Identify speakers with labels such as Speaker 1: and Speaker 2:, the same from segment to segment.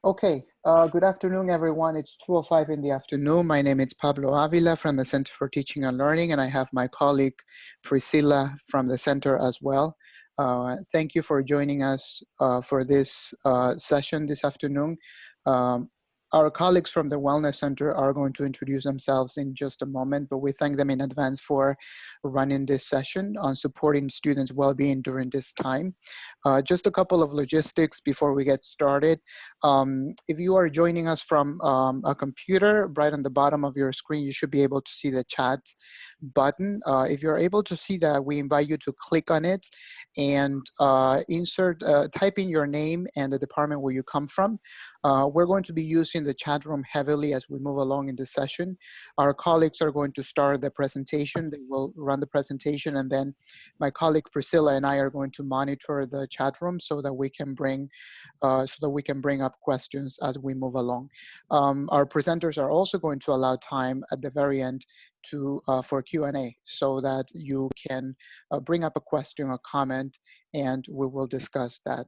Speaker 1: Okay, good afternoon, everyone. It's 2:05 in the afternoon. My name is Pablo Avila from the Center for Teaching and Learning, and I have my colleague Priscilla from the center as well. Thank you for joining us for this session this afternoon. Our colleagues from the Wellness Center are going to introduce themselves in just a moment, but we thank them in advance for running this session on supporting students' well-being during this time. Just a couple of logistics before we get started. If you are joining us from a computer, right on the bottom of your screen, you should be able to see the chat button. If you're able to see that, we invite you to click on it and type in your name and the department where you come from. We're going to be using the chat room heavily as we move along in this session. Our colleagues are going to start the presentation. They will run the presentation, and then my colleague Priscilla and I are going to monitor the chat room so that we can bring up questions as we move along. Our presenters are also going to allow time at the very end for Q&A so that you can bring up a question or comment, and we will discuss that.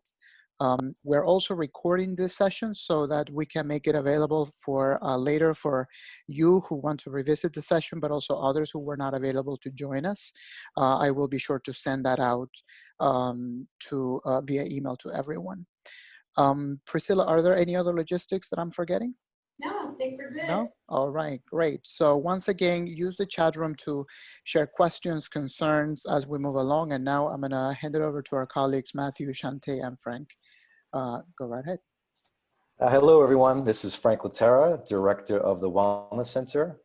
Speaker 1: We're also recording this session so that we can make it available for later for you who want to revisit the session, but also others who were not available to join us. I will be sure to send that out via email to everyone. Priscilla, are there any other logistics that I'm forgetting?
Speaker 2: No, I think we're good.
Speaker 1: No? All right, great. So once again, use the chat room to share questions, concerns as we move along. And now I'm gonna hand it over to our colleagues, Matthew, Shante, and Frank. Go right ahead.
Speaker 3: Hello, everyone. This is Frank Laterra, Director of the Wellness Center.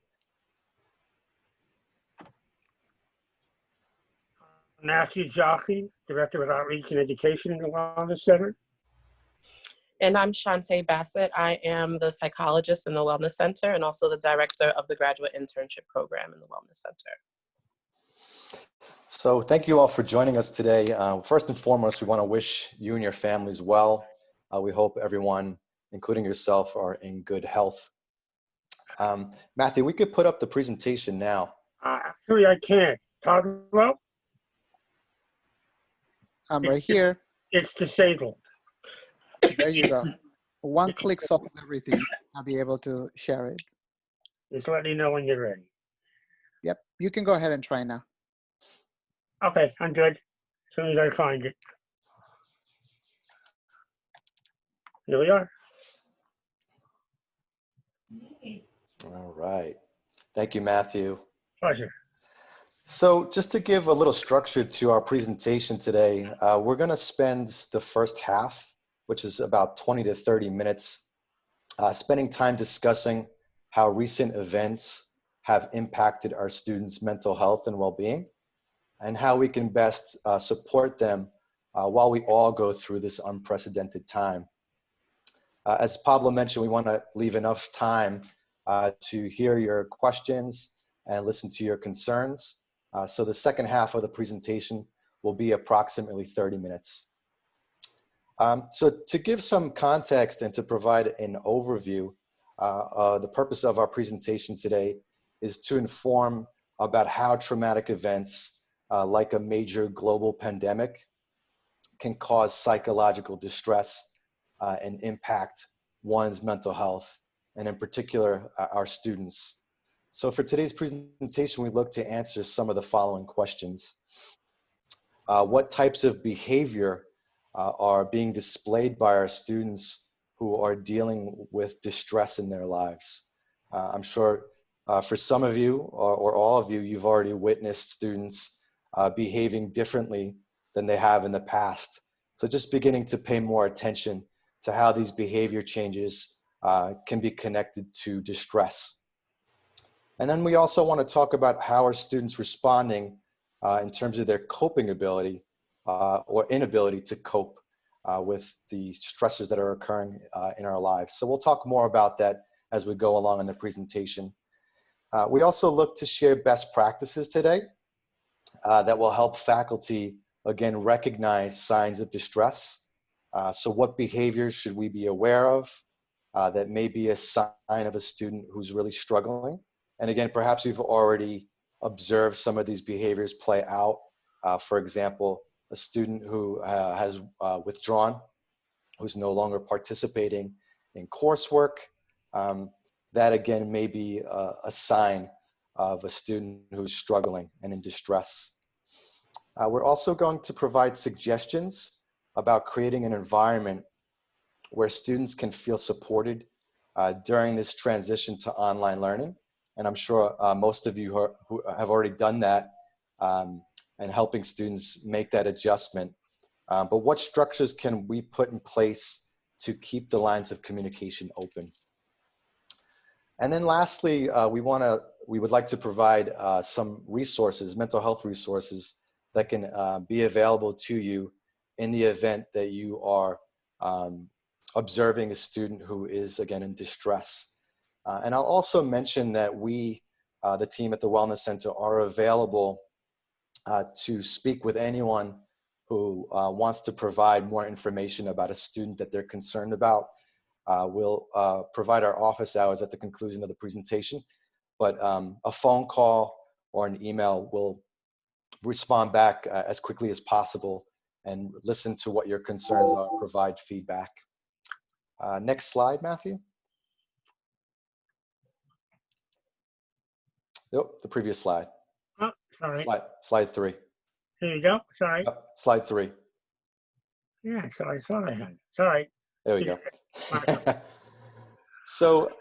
Speaker 4: Matthew Jockey, Director of Outreach and Education in the Wellness Center.
Speaker 5: And I'm Shante Bassett. I am the psychologist in the Wellness Center and also the director of the graduate internship program in the Wellness Center.
Speaker 3: So thank you all for joining us today. First and foremost, we want to wish you and your families well. We hope everyone, including yourself, are in good health. Matthew, we could put up the presentation now.
Speaker 4: Actually, I can't. Pablo?
Speaker 1: I'm right here.
Speaker 4: It's disabled.
Speaker 1: There you go. One click solves everything. I'll be able to share it.
Speaker 4: Just let me know when you're ready.
Speaker 1: Yep, you can go ahead and try now.
Speaker 4: Okay, I'm good. As soon as I find it. Here we are.
Speaker 3: All right. Thank you, Matthew.
Speaker 4: Pleasure.
Speaker 3: So just to give a little structure to our presentation today, we're going to spend the first half, which is about 20 to 30 minutes, spending time discussing how recent events have impacted our students' mental health and well-being, and how we can best support them while we all go through this unprecedented time. As Pablo mentioned, we want to leave enough time to hear your questions and listen to your concerns. So the second half of the presentation will be approximately 30 minutes. So to give some context and to provide an overview, the purpose of our presentation today is to inform about how traumatic events like a major global pandemic can cause psychological distress and impact one's mental health, and in particular, our students. So for today's presentation, we look to answer some of the following questions. What types of behavior are being displayed by our students who are dealing with distress in their lives? I'm sure for some of you or all of you, you've already witnessed students behaving differently than they have in the past. So just beginning to pay more attention to how these behavior changes can be connected to distress. And then we also want to talk about how are students responding in terms of their coping ability or inability to cope with the stressors that are occurring in our lives. So we'll talk more about that as we go along in the presentation. We also look to share best practices today that will help faculty, again, recognize signs of distress. So what behaviors should we be aware of that may be a sign of a student who's really struggling? And again, perhaps you've already observed some of these behaviors play out. For example, a student who has withdrawn, who's no longer participating in coursework. That again may be a sign of a student who's struggling and in distress. We're also going to provide suggestions about creating an environment where students can feel supported during this transition to online learning. And I'm sure most of you who have already done that and helping students make that adjustment. But what structures can we put in place to keep the lines of communication open? And then lastly, we would like to provide some resources, mental health resources that can be available to you in the event that you are observing a student who is, again, in distress. And I'll also mention that we, the team at the Wellness Center, are available to speak with anyone who wants to provide more information about a student that they're concerned about. We'll provide our office hours at the conclusion of the presentation, but a phone call or an email will respond back as quickly as possible and listen to what your concerns are, provide feedback. Next slide, Matthew. Nope, the previous slide.
Speaker 4: Oh, sorry.
Speaker 3: Slide 3.
Speaker 4: Here you go. Sorry.
Speaker 3: Slide 3.
Speaker 4: Yeah, sorry. Sorry.
Speaker 3: There we go. So,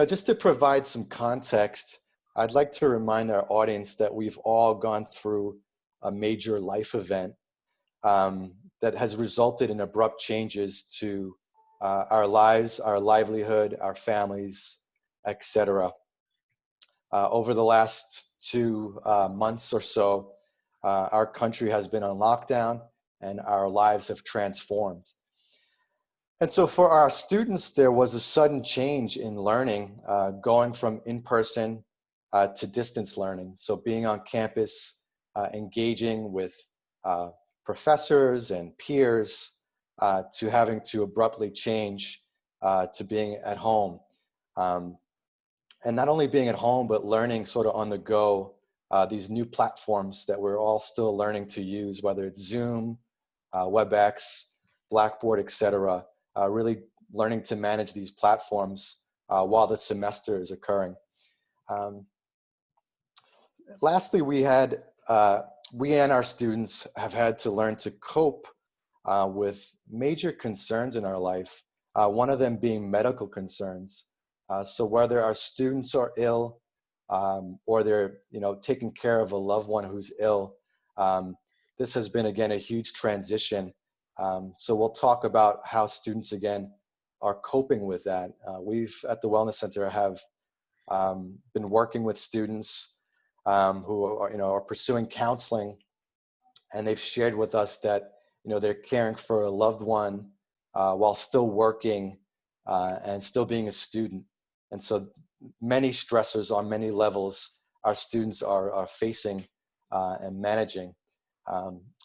Speaker 3: just to provide some context, I'd like to remind our audience that we've all gone through a major life event that has resulted in abrupt changes to our lives, our livelihood, our families, etc. Over the last 2 months or so, our country has been on lockdown and our lives have transformed. And so for our students, there was a sudden change in learning, going from in-person to distance learning. So being on campus, engaging with professors and peers, to having to abruptly change to being at home. And not only being at home, but learning sort of on the go, these new platforms that we're all still learning to use, whether it's Zoom, WebEx, Blackboard, etc. Really learning to manage these platforms while the semester is occurring. Lastly, we and our students have had to learn to cope with major concerns in our life, one of them being medical concerns. So whether our students are ill or they're taking care of a loved one who's ill, this has been, again, a huge transition. So we'll talk about how students, again, are coping with that. We've, at the Wellness Center, have been working with students who are pursuing counseling, and they've shared with us that they're caring for a loved one while still working and still being a student. And so many stressors on many levels our students are facing and managing.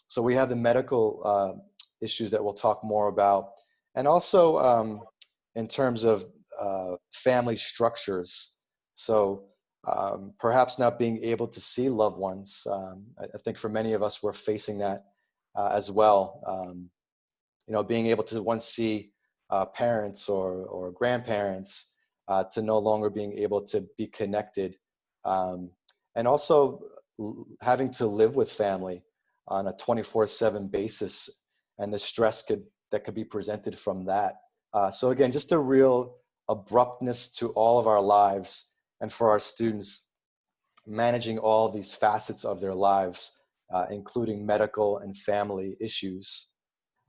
Speaker 3: So we have the medical issues that we'll talk more about. And also in terms of family structures. So perhaps not being able to see loved ones. I think for many of us, we're facing that as well. Being able to once see parents or grandparents to no longer being able to be connected. And also having to live with family on a 24/7 basis and the stress that could be presented from that. So again, just a real abruptness to all of our lives, and for our students, managing all of these facets of their lives, including medical and family issues.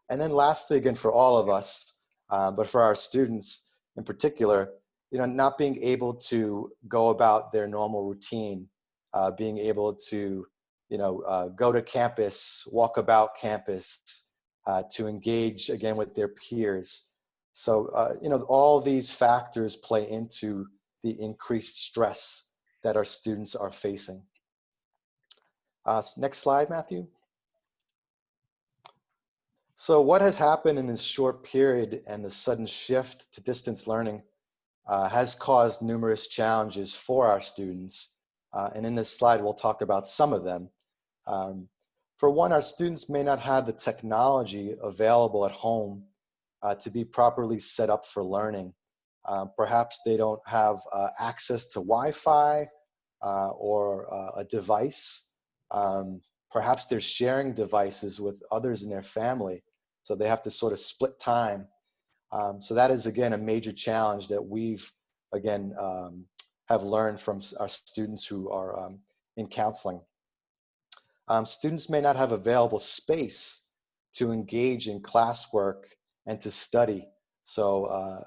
Speaker 3: And then lastly, again, for all of us, but for our students in particular, not being able to go about their normal routine, being able to, go to campus, walk about campus, to engage again with their peers. So, all these factors play into the increased stress that our students are facing. Next slide, Matthew. So what has happened in this short period and the sudden shift to distance learning has caused numerous challenges for our students. And in this slide, we'll talk about some of them. For one, our students may not have the technology available at home to be properly set up for learning. Perhaps they don't have access to Wi-Fi or a device. Perhaps they're sharing devices with others in their family, so they have to sort of split time. So that is, again, a major challenge that we've, again, have learned from our students who are in counseling. Students may not have available space to engage in classwork and to study. So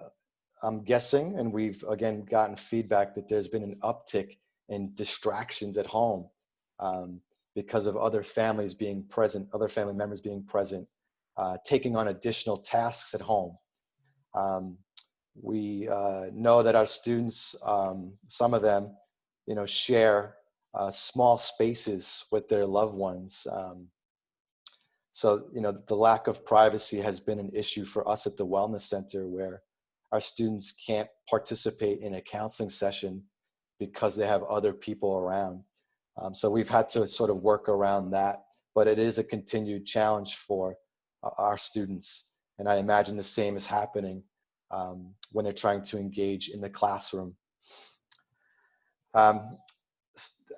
Speaker 3: I'm guessing, and we've, again, gotten feedback that there's been an uptick in distractions at home because of other families being present, other family members being present, taking on additional tasks at home. We know that our students, some of them, share small spaces with their loved ones. So, the lack of privacy has been an issue for us at the Wellness Center, where our students can't participate in a counseling session because they have other people around. So we've had to sort of work around that, but it is a continued challenge for our students. And I imagine the same is happening when they're trying to engage in the classroom.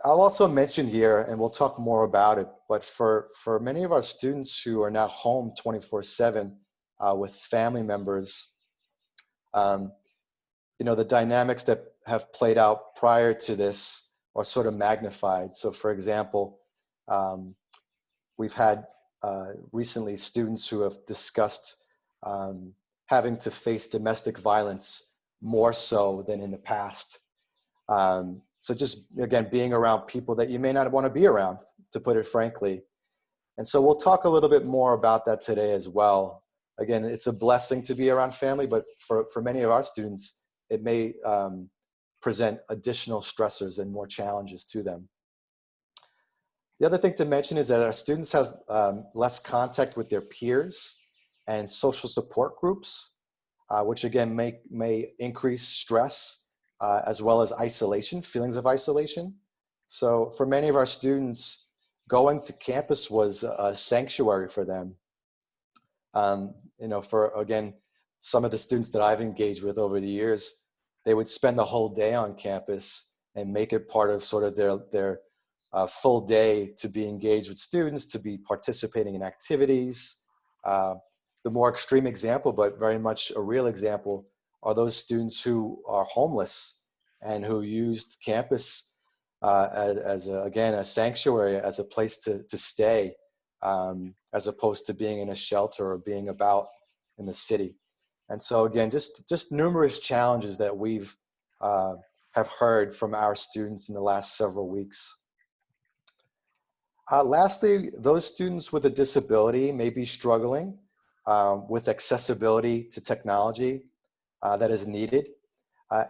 Speaker 3: I'll also mention here, and we'll talk more about it, but for many of our students who are now home 24/7 with family members, the dynamics that have played out prior to this are sort of magnified. So for example, we've had recently students who have discussed having to face domestic violence more so than in the past. So just, again, being around people that you may not want to be around, to put it frankly. And so we'll talk a little bit more about that today as well. Again, it's a blessing to be around family, but for many of our students, it may present additional stressors and more challenges to them. The other thing to mention is that our students have less contact with their peers and social support groups, which again may increase stress as well as isolation, feelings of isolation. So for many of our students, going to campus was a sanctuary for them. For, again, some of the students that I've engaged with over the years, they would spend the whole day on campus and make it part of sort of their full day to be engaged with students, to be participating in activities. The more extreme example, but very much a real example, are those students who are homeless and who used campus as a sanctuary, as a place to stay, as opposed to being in a shelter or being about in the city. And so again, just numerous challenges that we've have heard from our students in the last several weeks. Lastly, those students with a disability may be struggling with accessibility to technology that is needed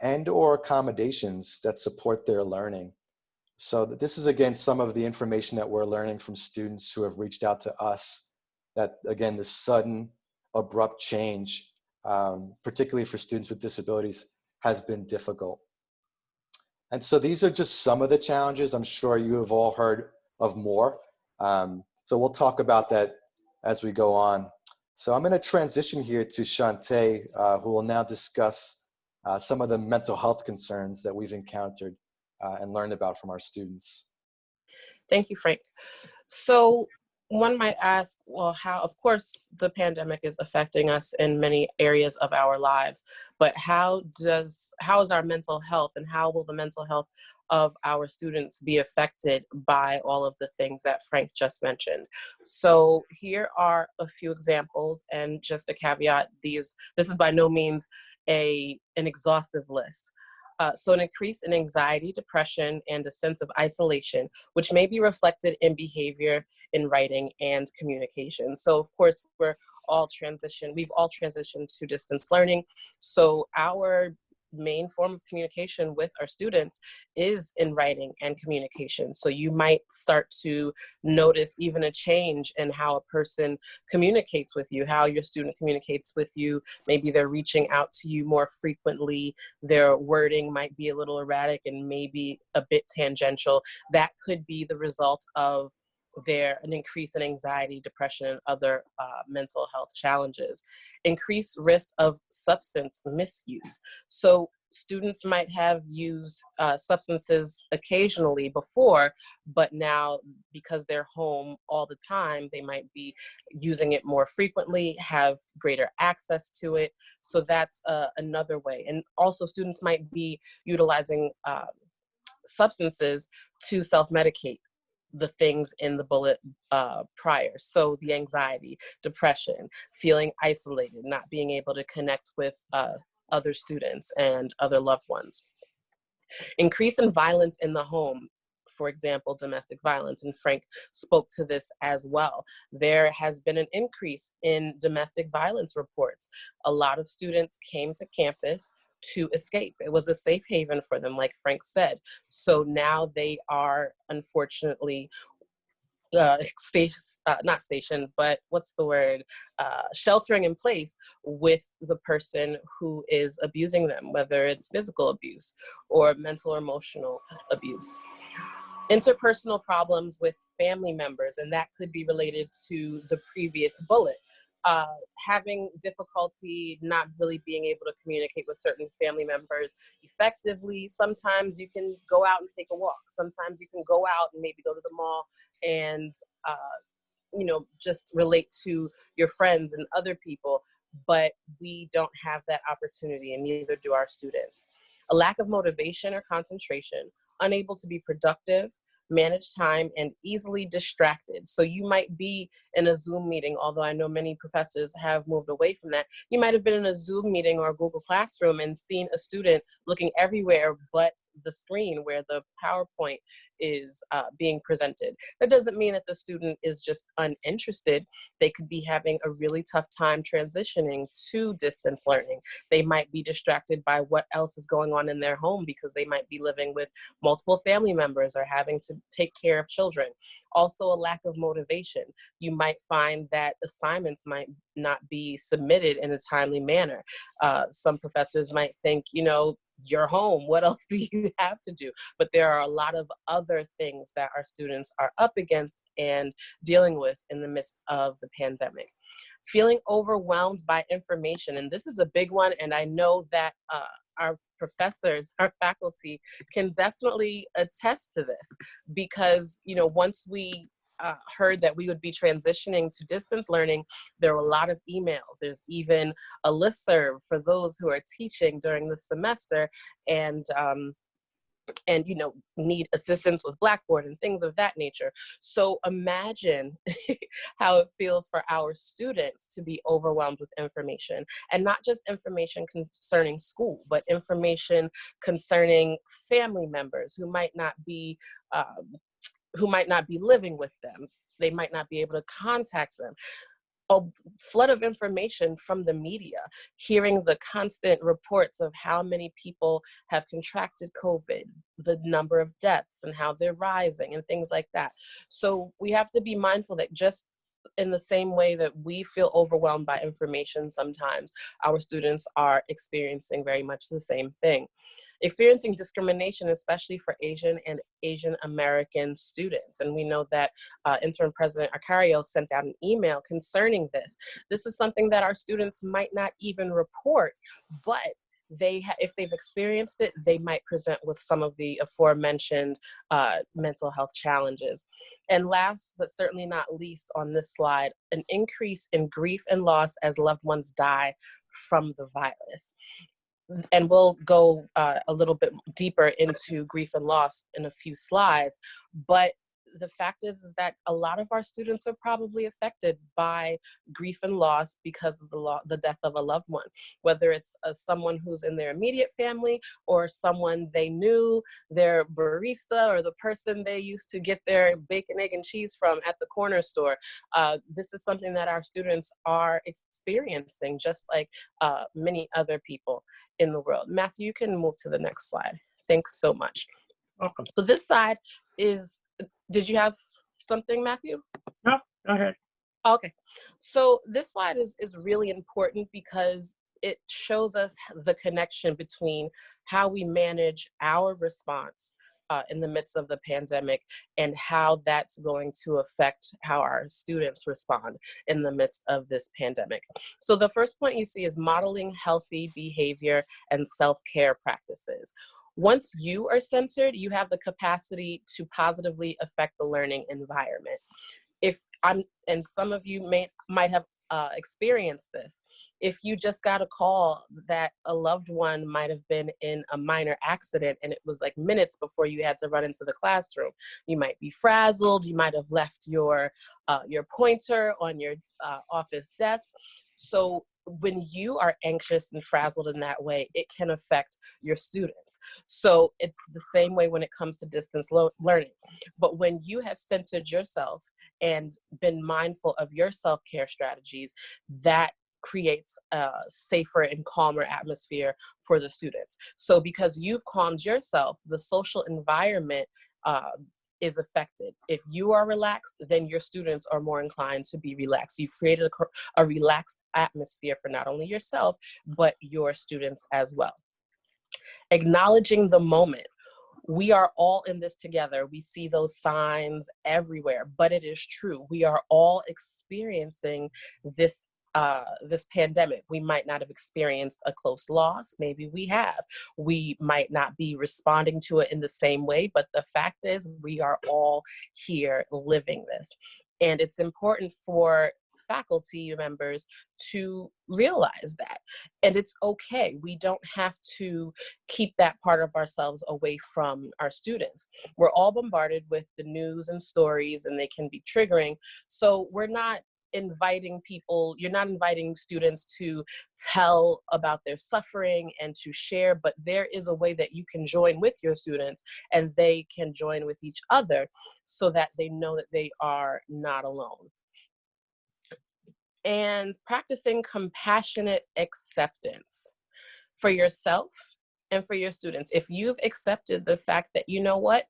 Speaker 3: and or accommodations that support their learning. So this is, again, some of the information that we're learning from students who have reached out to us, that, again, the sudden, abrupt change, particularly for students with disabilities, has been difficult. And so these are just some of the challenges. I'm sure you have all heard of more. So we'll talk about that as we go on. So I'm going to transition here to Shantae, who will now discuss some of the mental health concerns that we've encountered and learned about from our students.
Speaker 5: Thank you, Frank. So one might ask, well, how, of course, the pandemic is affecting us in many areas of our lives, but how is our mental health, and how will the mental health of our students be affected by all of the things that Frank just mentioned? So here are a few examples, and just a caveat, this is by no means an exhaustive list. So an increase in anxiety, depression, and a sense of isolation, which may be reflected in behavior, in writing, and communication. So of course, we've all transitioned to distance learning. So our main form of communication with our students is in writing and communication. So you might start to notice even a change in how a person communicates with you, how your student communicates with you. Maybe they're reaching out to you more frequently. Their wording might be a little erratic and maybe a bit tangential. That could be the result of an increase in anxiety, depression, and other mental health challenges. Increased risk of substance misuse. So students might have used substances occasionally before, but now because they're home all the time, they might be using it more frequently, have greater access to it. So that's another way. And also students might be utilizing substances to self-medicate the things in the bullet prior. So the anxiety, depression, feeling isolated, not being able to connect with other students and other loved ones. Increase in violence in the home, for example, domestic violence, and Frank spoke to this as well. There has been an increase in domestic violence reports. A lot of students came to campus to escape. It was a safe haven for them, like Frank said. So now they are unfortunately not stationed, but what's the word? Sheltering in place with the person who is abusing them, whether it's physical abuse or mental or emotional abuse. Interpersonal problems with family members, and that could be related to the previous bullet. Having difficulty not really being able to communicate with certain family members effectively. Sometimes you can go out and take a walk. Sometimes you can go out and maybe go to the mall and just relate to your friends and other people, but we don't have that opportunity, and neither do our students. A lack of motivation or concentration, unable to be productive, manage time, and easily distracted. So you might be in a Zoom meeting, although I know many professors have moved away from that. You might have been in a Zoom meeting or a Google Classroom and seen a student looking everywhere but the screen where the PowerPoint is being presented. That doesn't mean that the student is just uninterested. They could be having a really tough time transitioning to distance learning. They might be distracted by what else is going on in their home because they might be living with multiple family members or having to take care of children. Also, a lack of motivation. You might find that assignments might not be submitted in a timely manner. Some professors might think, you're home, what else do you have to do? But there are a lot of other things that our students are up against and dealing with in the midst of the pandemic. Feeling overwhelmed by information, and this is a big one, and I know that our professors, our faculty can definitely attest to this because, once we heard that we would be transitioning to distance learning, there were a lot of emails. There's even a listserv for those who are teaching during the semester and need assistance with Blackboard and things of that nature. So imagine how it feels for our students to be overwhelmed with information, and not just information concerning school, but information concerning family members who might not be living with them. They might not be able to contact them. A flood of information from the media, hearing the constant reports of how many people have contracted COVID, the number of deaths and how they're rising and things like that. So we have to be mindful that just in the same way that we feel overwhelmed by information sometimes, our students are experiencing very much the same thing. Experiencing discrimination, especially for Asian and Asian American students. And we know that Interim President Arcario sent out an email concerning this. This is something that our students might not even report, but if they've experienced it, they might present with some of the aforementioned mental health challenges. And last, but certainly not least on this slide, an increase in grief and loss as loved ones die from the virus. And we'll go a little bit deeper into grief and loss in a few slides, but the fact is that a lot of our students are probably affected by grief and loss because of the death of a loved one, whether it's someone who's in their immediate family or someone they knew, their barista or the person they used to get their bacon, egg, and cheese from at the corner store. This is something that our students are experiencing, just like many other people in the world. Matthew, you can move to the next slide. Thanks so much.
Speaker 4: Welcome.
Speaker 5: So this side is, did you have something, Matthew?
Speaker 4: No, go ahead.
Speaker 5: Okay, so this slide is really important because it shows us the connection between how we manage our response in the midst of the pandemic, and how that's going to affect how our students respond in the midst of this pandemic. So the first point you see is modeling healthy behavior and self-care practices. Once you are centered, you have the capacity to positively affect the learning environment. And some of you might have experienced this. If you just got a call that a loved one might have been in a minor accident and it was like minutes before you had to run into the classroom, you might be frazzled. You might have left your pointer on your office desk. So when you are anxious and frazzled in that way, it can affect your students. So it's the same way when it comes to distance learning. But when you have centered yourself and been mindful of your self-care strategies, that creates a safer and calmer atmosphere for the students. So because you've calmed yourself, the social environment is affected. If you are relaxed, then your students are more inclined to be relaxed. You've created a relaxed atmosphere for not only yourself, but your students as well. Acknowledging the moment. We are all in this together. We see those signs everywhere, but it is true. We are all experiencing this this pandemic. We might not have experienced a close loss. Maybe we have. We might not be responding to it in the same way, but the fact is we are all here living this. And it's important for faculty members to realize that. And it's okay. We don't have to keep that part of ourselves away from our students. We're all bombarded with the news and stories, and they can be triggering. So we're not inviting people, you're not inviting students to tell about their suffering and to share, but there is a way that you can join with your students and they can join with each other so that they know that they are not alone. And practicing compassionate acceptance for yourself and for your students. If you've accepted the fact that, you know what,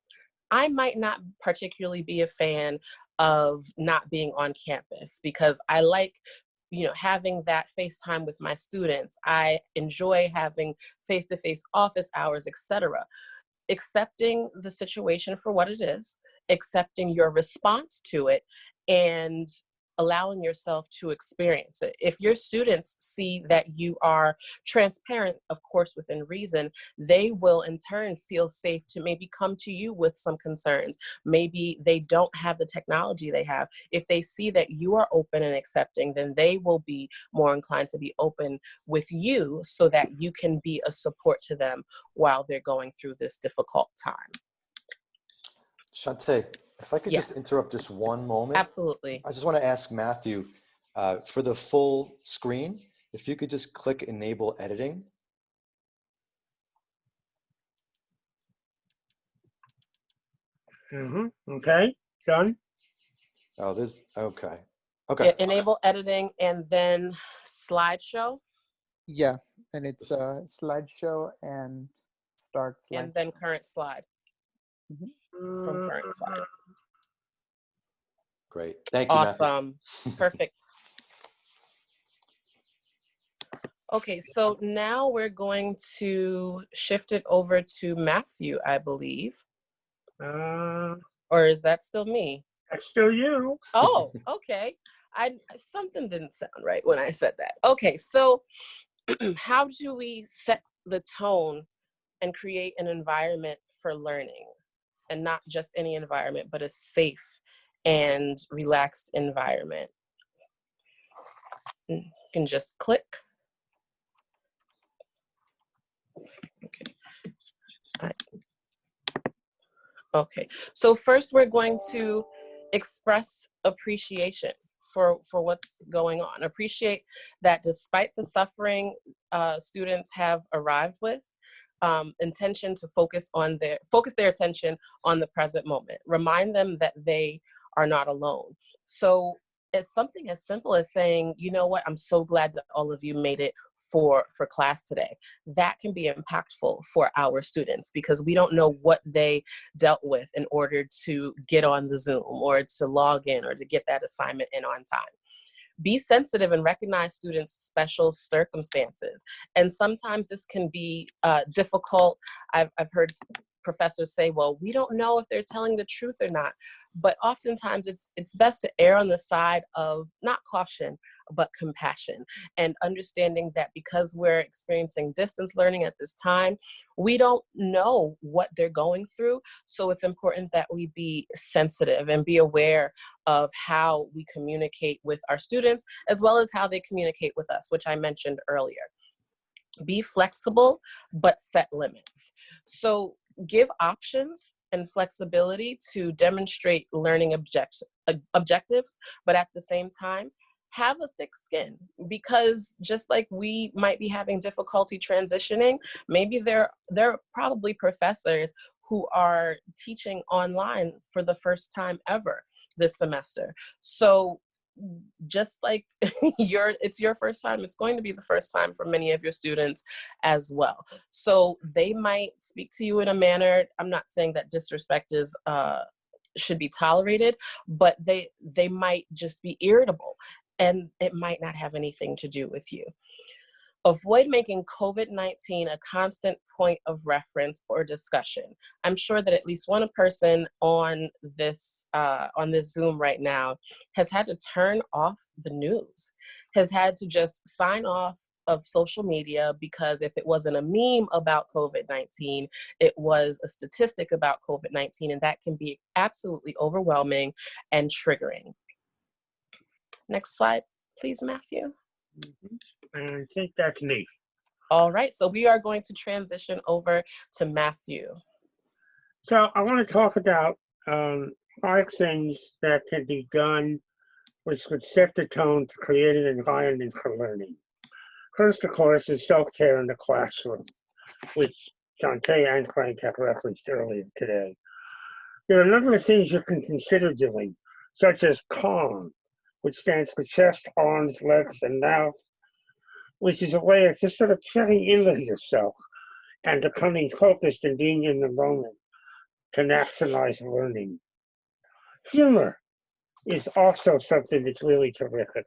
Speaker 5: I might not particularly be a fan of not being on campus because I like, having that FaceTime with my students. I enjoy having face-to-face office hours, etc. Accepting the situation for what it is, accepting your response to it, and allowing yourself to experience it. If your students see that you are transparent, of course, within reason, they will in turn feel safe to maybe come to you with some concerns. Maybe they don't have the technology they have. If they see that you are open and accepting, then they will be more inclined to be open with you so that you can be a support to them while they're going through this difficult time.
Speaker 3: Shante, if I could
Speaker 5: Yes.
Speaker 3: just interrupt just one moment.
Speaker 5: Absolutely.
Speaker 3: I just want to ask Matthew, for the full screen, if you could just click enable editing.
Speaker 4: Okay, done.
Speaker 3: Oh, okay.
Speaker 5: Yeah, enable editing and then slideshow.
Speaker 1: Yeah, and it's slideshow and start slideshow.
Speaker 5: And then current slide.
Speaker 4: From
Speaker 5: current slide.
Speaker 3: Great. Thank you,
Speaker 5: Awesome.
Speaker 3: Matthew.
Speaker 5: Perfect. Okay, so now we're going to shift it over to Matthew, I believe. Or is that still me?
Speaker 4: That's still you.
Speaker 5: Oh, okay. Something didn't sound right when I said that. Okay, so how do we set the tone and create an environment for learning? And not just any environment, but a safe and relaxed environment. You can just click. Okay. Okay, so first we're going to express appreciation for what's going on. Appreciate that despite the suffering students have arrived with, intention to focus their attention on the present moment. Remind them that they are not alone. So it's something as simple as saying, you know what, I'm so glad that all of you made it for class today. That can be impactful for our students because we don't know what they dealt with in order to get on the Zoom or to log in or to get that assignment in on time. Be sensitive and recognize students' special circumstances. And sometimes this can be difficult. I've heard professors say, well, we don't know if they're telling the truth or not. But oftentimes it's best to err on the side of not caution, but compassion, and understanding that because we're experiencing distance learning at this time, we don't know what they're going through. So it's important that we be sensitive and be aware of how we communicate with our students, as well as how they communicate with us, which I mentioned earlier. Be flexible, but set limits. So give options and flexibility to demonstrate learning objectives, but at the same time, have a thick skin, because just like we might be having difficulty transitioning, maybe there are probably professors who are teaching online for the first time ever this semester. So just like it's your first time, it's going to be the first time for many of your students as well. So they might speak to you in a manner, I'm not saying that disrespect is should be tolerated, but they might just be irritable, and it might not have anything to do with you. Avoid making COVID-19 a constant point of reference or discussion. I'm sure that at least one person on this Zoom right now has had to turn off the news, has had to just sign off of social media, because if it wasn't a meme about COVID-19, it was a statistic about COVID-19, and that can be absolutely overwhelming and triggering. Next slide, please, Matthew.
Speaker 4: And I think that's me.
Speaker 5: All right, so we are going to transition over to Matthew.
Speaker 4: So I want to talk about 5 things that can be done which would set the tone to create an environment for learning. First, of course, is self-care in the classroom, which Shantae and Frank have referenced earlier today. There are a number of things you can consider doing, such as CALM, which stands for chest, arms, legs, and mouth, which is a way of just sort of checking in with yourself and becoming focused and being in the moment to maximize learning. Humor is also something that's really terrific.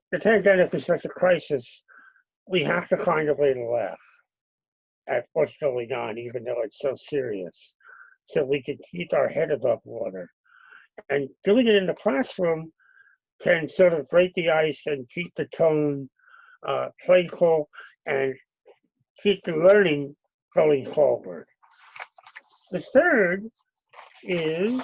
Speaker 4: The pandemic is such a crisis, we have to find a way to laugh at what's going on, even though it's so serious, so we can keep our head above water. And doing it in the classroom can sort of break the ice and keep the tone playful and keep the learning going forward. The third is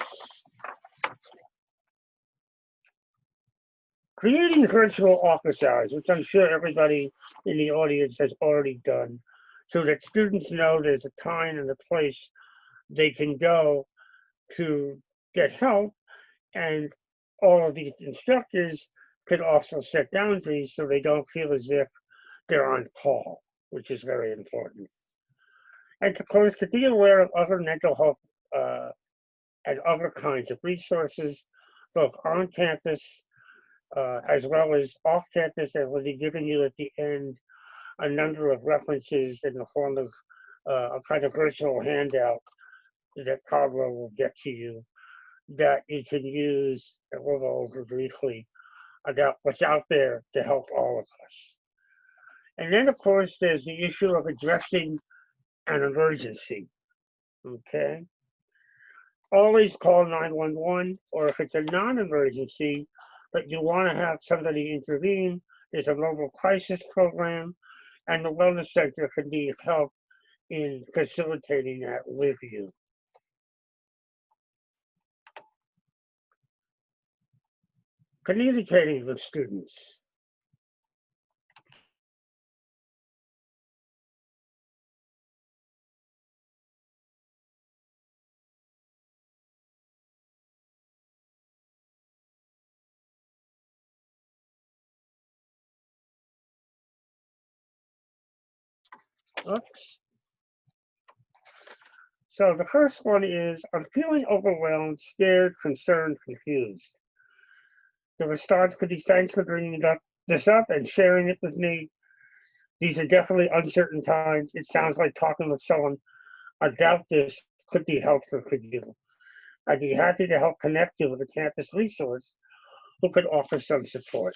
Speaker 4: creating virtual office hours, which I'm sure everybody in the audience has already done, so that students know there's a time and a place they can go to get help, and all of these instructors can also set boundaries so they don't feel as if they're on call, which is very important. And of course, to be aware of other mental health and other kinds of resources, both on campus as well as off campus, and we'll be giving you at the end a number of references in the form of a kind of virtual handout that Pablo will get to you, that you can use, and we'll go over briefly about what's out there to help all of us. And then, of course, there's the issue of addressing an emergency, okay? Always call 911, or if it's a non-emergency, but you want to have somebody intervene, there's a mobile crisis program, and the Wellness Center can be of help in facilitating that with you. Communicating with students. Oops. So the first one is, I'm feeling overwhelmed, scared, concerned, confused. The response could be, thanks for bringing this up and sharing it with me. These are definitely uncertain times. It sounds like talking with someone about this could be helpful for you. I'd be happy to help connect you with a campus resource who could offer some support.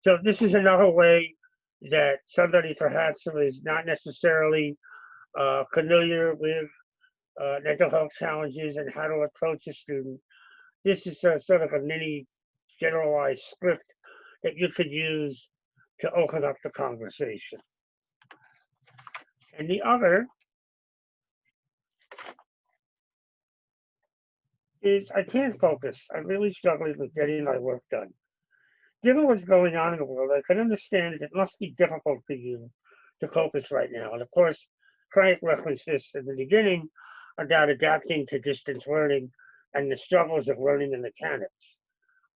Speaker 4: So this is another way that somebody perhaps who is not necessarily familiar with mental health challenges and how to approach a student. This is sort of a mini generalized script that you could use to open up the conversation. And the other is I can't focus. I'm really struggling with getting my work done. Given what's going on in the world, I can understand it must be difficult for you to focus right now. And of course, Frank referenced this in the beginning about adapting to distance learning and the struggles of learning the mechanics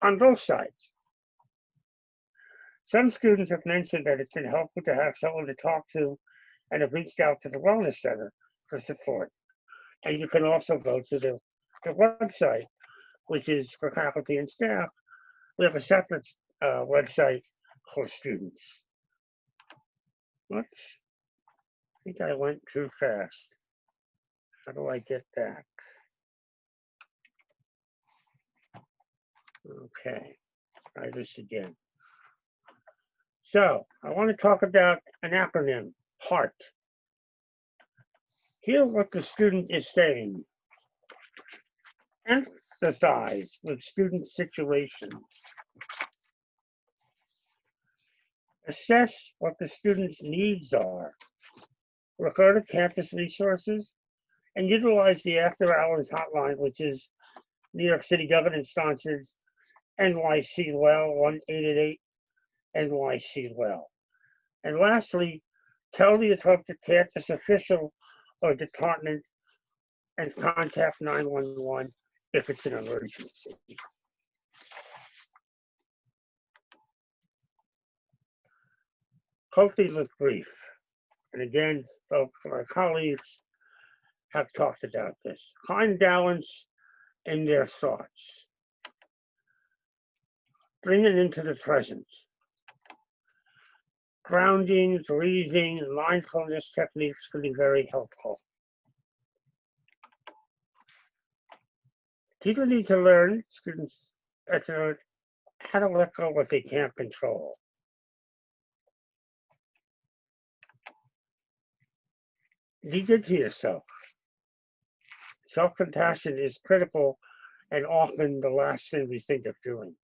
Speaker 4: on both sides. Some students have mentioned that it's been helpful to have someone to talk to and have reached out to the Wellness Center for support. And you can also go to the website, which is for faculty and staff. We have a separate website for students. Whoops, I think I went too fast. How do I get back? Okay, try this again. So I want to talk about an acronym, HEART. Hear what the student is saying. Empathize with student situations. Assess what the student's needs are. Refer to campus resources and utilize the after-hours hotline, which is New York City government-sponsored NYC Well 1-888 NYC Well. And lastly, tell the appropriate campus official or department and contact 911 if it's an emergency. Hopefully look brief. And again, folks, my colleagues have talked about this. Find balance in their thoughts. Bring it into the present. Grounding, breathing, and mindfulness techniques can be very helpful. People need to learn, students, how to let go what they can't control. Be good to yourself. Self-compassion is critical and often the last thing we think of doing.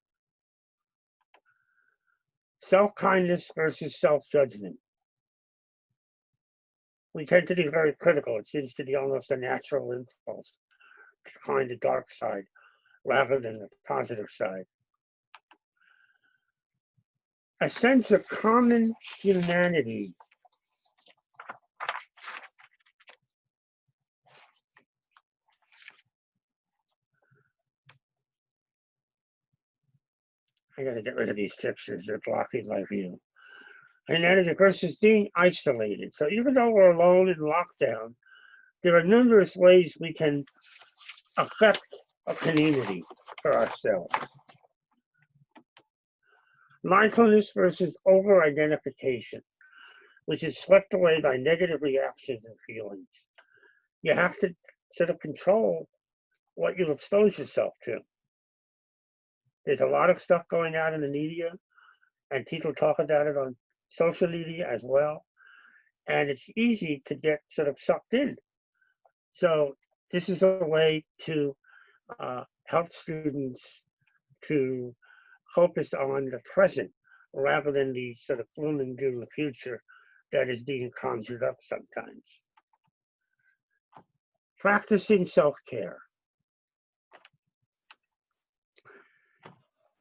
Speaker 4: Self-kindness versus self-judgment. We tend to be very critical. It seems to be almost a natural impulse to find the dark side rather than the positive side. A sense of common humanity. I gotta get rid of these pictures, they're blocking my view. And then versus being isolated. So even though we're alone in lockdown, there are numerous ways we can affect a community for ourselves. Mindfulness versus over-identification, which is swept away by negative reactions and feelings. You have to sort of control what you expose yourself to. There's a lot of stuff going out in the media, and people talk about it on social media as well. And it's easy to get sort of sucked in. So this is a way to help students to focus on the present rather than the sort of gloom and doom future that is being conjured up sometimes. Practicing self-care.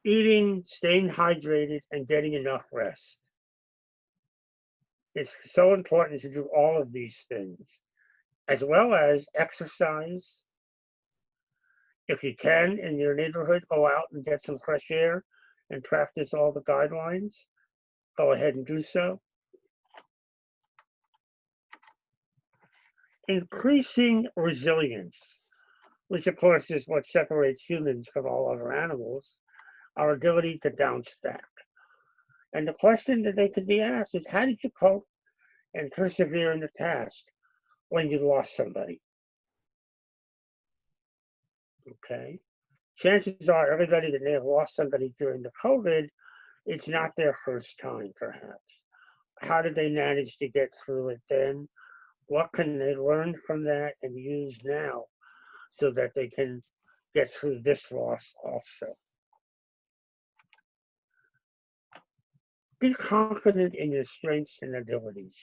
Speaker 4: Eating, staying hydrated, and getting enough rest. It's so important to do all of these things, as well as exercise. If you can, in your neighborhood, go out and get some fresh air and practice all the guidelines. Go ahead and do so. Increasing resilience, which of course is what separates humans from all other animals, our ability to bounce back. And the question that they could be asked is, how did you cope and persevere in the past when you lost somebody? Okay. Chances are everybody that may have lost somebody during the COVID, it's not their first time, perhaps. How did they manage to get through it then? What can they learn from that and use now so that they can get through this loss also? Be confident in your strengths and abilities.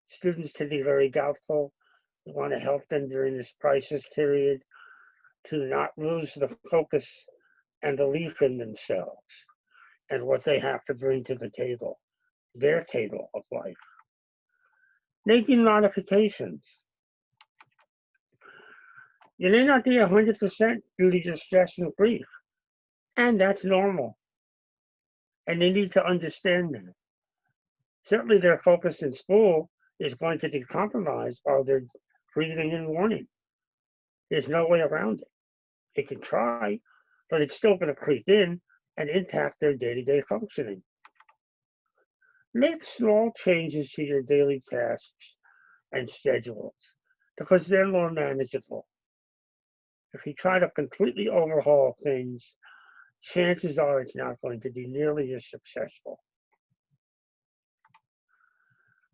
Speaker 4: Students can be very doubtful. We want to help them during this crisis period to not lose the focus and belief in themselves and what they have to bring to the table, their table of life. Making modifications. You may not be 100% due to your stress and grief, and that's normal. And they need to understand that. Certainly their focus in school is going to be compromised while they're grieving and mourning. There's no way around it. They can try, but it's still going to creep in and impact their day-to-day functioning. Make small changes to your daily tasks and schedules because they're more manageable. If you try to completely overhaul things, chances are it's not going to be nearly as successful.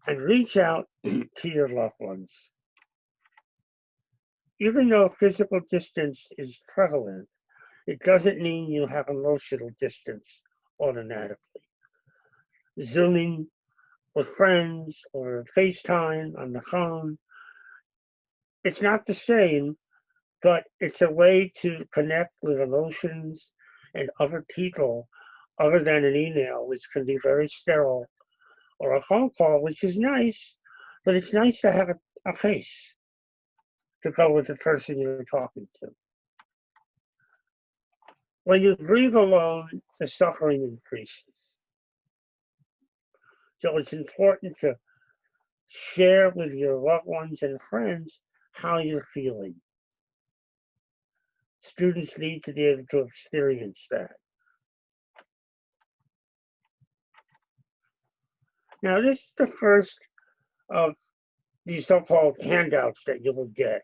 Speaker 4: And reach out to your loved ones. Even though physical distance is prevalent, it doesn't mean you have emotional distance automatically. Zooming with friends or FaceTime on the phone, it's not the same, but it's a way to connect with emotions and other people other than an email, which can be very sterile, or a phone call, which is nice, but it's nice to have a face to go with the person you're talking to. When you grieve alone, the suffering increases. So it's important to share with your loved ones and friends how you're feeling. Students need to be able to experience that. Now, this is the first of these so-called handouts that you will get.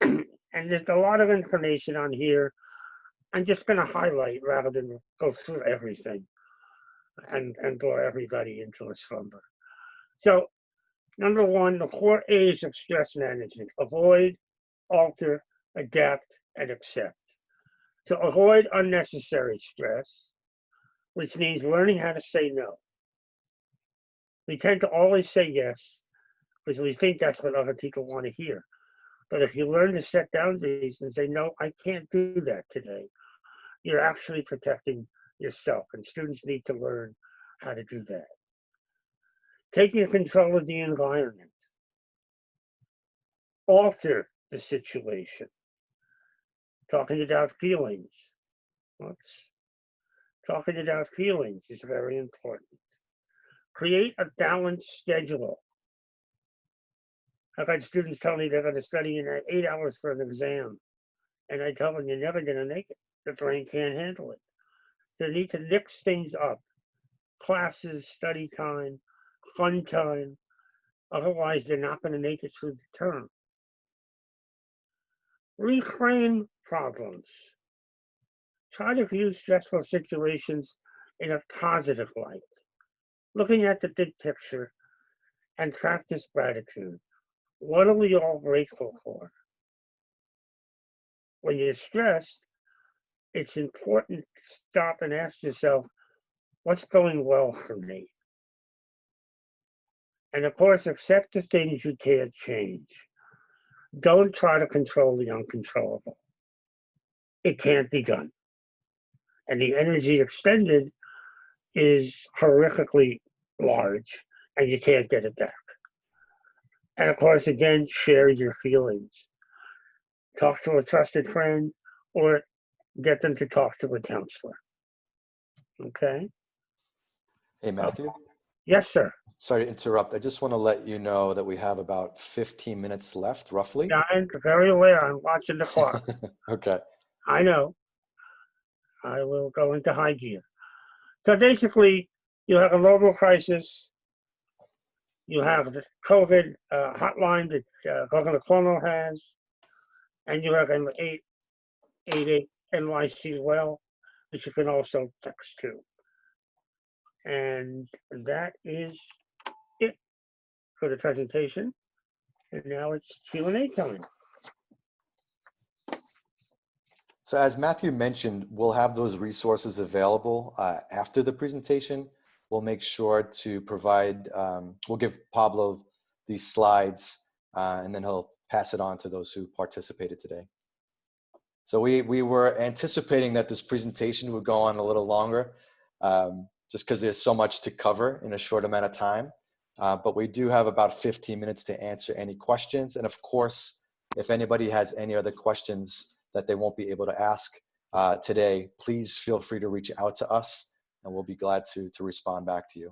Speaker 4: And there's a lot of information on here. I'm just going to highlight rather than go through everything and bore everybody into a slumber. So, number one, the 4 A's of stress management: avoid, alter, adapt, and accept. So avoid unnecessary stress, which means learning how to say no. We tend to always say yes because we think that's what other people want to hear. But if you learn to set boundaries and say, no, I can't do that today, you're actually protecting yourself, and students need to learn how to do that. Taking control of the environment. Alter the situation. Talking about feelings. Talking about feelings is very important. Create a balanced schedule. I've had students tell me they're going to study in 8 hours for an exam, and I tell them you're never going to make it. The brain can't handle it. They need to mix things up. Classes, study time, fun time. Otherwise, they're not going to make it through the term. Reframe problems. Try to view stressful situations in a positive light, looking at the big picture, and practice gratitude. What are we all grateful for? When you're stressed, it's important to stop and ask yourself, what's going well for me? And of course, accept the things you can't change. Don't try to control the uncontrollable. It can't be done. And the energy expended is horrifically large, and you can't get it back. And of course, again, share your feelings. Talk to a trusted friend or get them to talk to a counselor. Okay?
Speaker 3: Hey, Matthew.
Speaker 4: Yes, sir.
Speaker 3: Sorry to interrupt. I just want to let you know that we have about 15 minutes left, roughly.
Speaker 4: Yeah, I'm very aware. I'm watching the clock.
Speaker 3: Okay.
Speaker 4: I know. I will go into high gear. So basically, you have a global crisis. You have the COVID hotline that Governor Cuomo has, and you have an 888 NYC well, which you can also text to. And that is it for the presentation. And now it's Q&A time.
Speaker 3: So as Matthew mentioned, we'll have those resources available after the presentation. We'll make sure to provide, we'll give Pablo these slides and then he'll pass it on to those who participated today. So we were anticipating that this presentation would go on a little longer just because there's so much to cover in a short amount of time. But we do have about 15 minutes to answer any questions. And of course, if anybody has any other questions that they won't be able to ask today, please feel free to reach out to us and we'll be glad to respond back to you.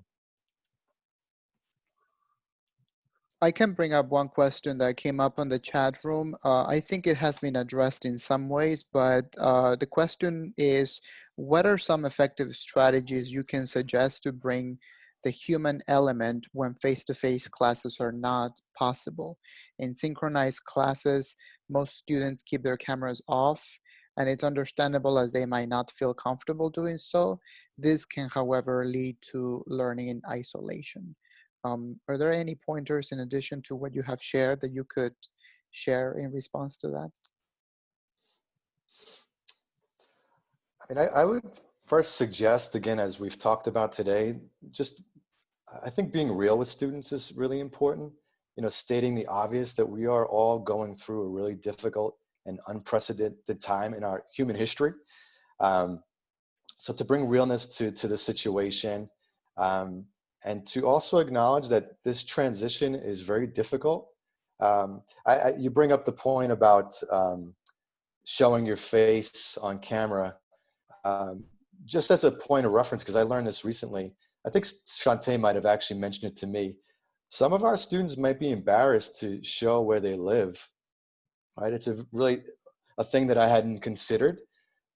Speaker 1: I can bring up one question that came up on the chat room. I think it has been addressed in some ways, but the question is, what are some effective strategies you can suggest to bring the human element when face-to-face classes are not possible? In synchronized classes, most students keep their cameras off, and it's understandable as they might not feel comfortable doing so. This can, however, lead to learning in isolation. Are there any pointers in addition to what you have shared that you could share in response to that?
Speaker 3: I mean, I would first suggest, again, as we've talked about today, just I think being real with students is really important. You know, stating the obvious that we are all going through a really difficult and unprecedented time in our human history. So to bring realness to the situation, and to also acknowledge that this transition is very difficult. You bring up the point about showing your face on camera. Just as a point of reference, because I learned this recently, I think Shantae might have actually mentioned it to me. Some of our students might be embarrassed to show where they live, right? It's really a thing that I hadn't considered,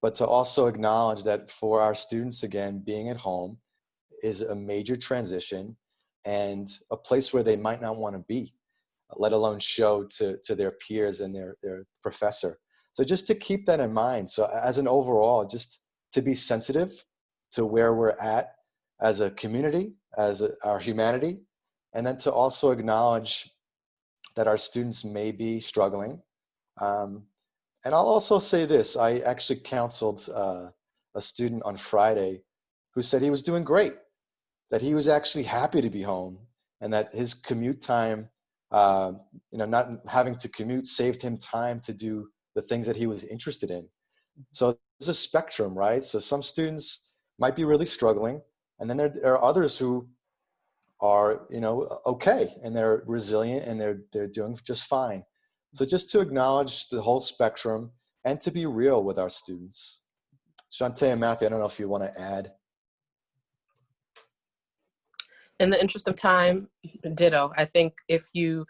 Speaker 3: but to also acknowledge that for our students, again, being at home is a major transition and a place where they might not want to be, let alone show to their peers and their professor. So just to keep that in mind. So as an overall, just to be sensitive to where we're at as a community, as our humanity, and then to also acknowledge that our students may be struggling. And I'll also say this, I actually counseled a student on Friday who said he was doing great, that he was actually happy to be home and that his commute time, not having to commute saved him time to do the things that he was interested in. So there's a spectrum, right? So some students might be really struggling, and then there are others who are, okay, and they're resilient and they're doing just fine. So just to acknowledge the whole spectrum and to be real with our students. Shantae and Matthew, I don't know if you want to add.
Speaker 5: In the interest of time, ditto. I think if you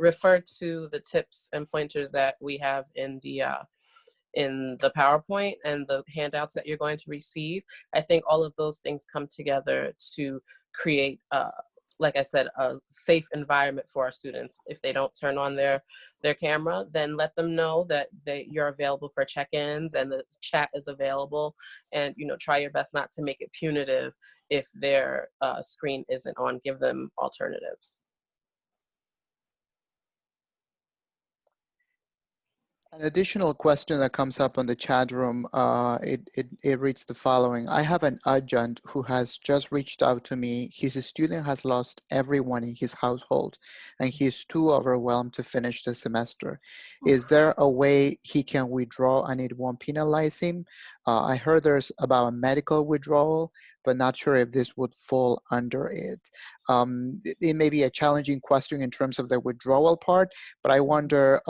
Speaker 5: refer to the tips and pointers that we have in the PowerPoint and the handouts that you're going to receive, I think all of those things come together to create, like I said, a safe environment for our students. If they don't turn on their camera, then let them know that you're available for check-ins and the chat is available, and try your best not to make it punitive if their screen isn't on. Give them alternatives.
Speaker 1: An additional question that comes up on the chat room, it reads the following. I have an adjunct who has just reached out to me. His student has lost everyone in his household and he's too overwhelmed to finish the semester. Is there a way he can withdraw and it won't penalize him? I heard there's about a medical withdrawal, but not sure if this would fall under it. It may be a challenging question in terms of the withdrawal part, but I wonder,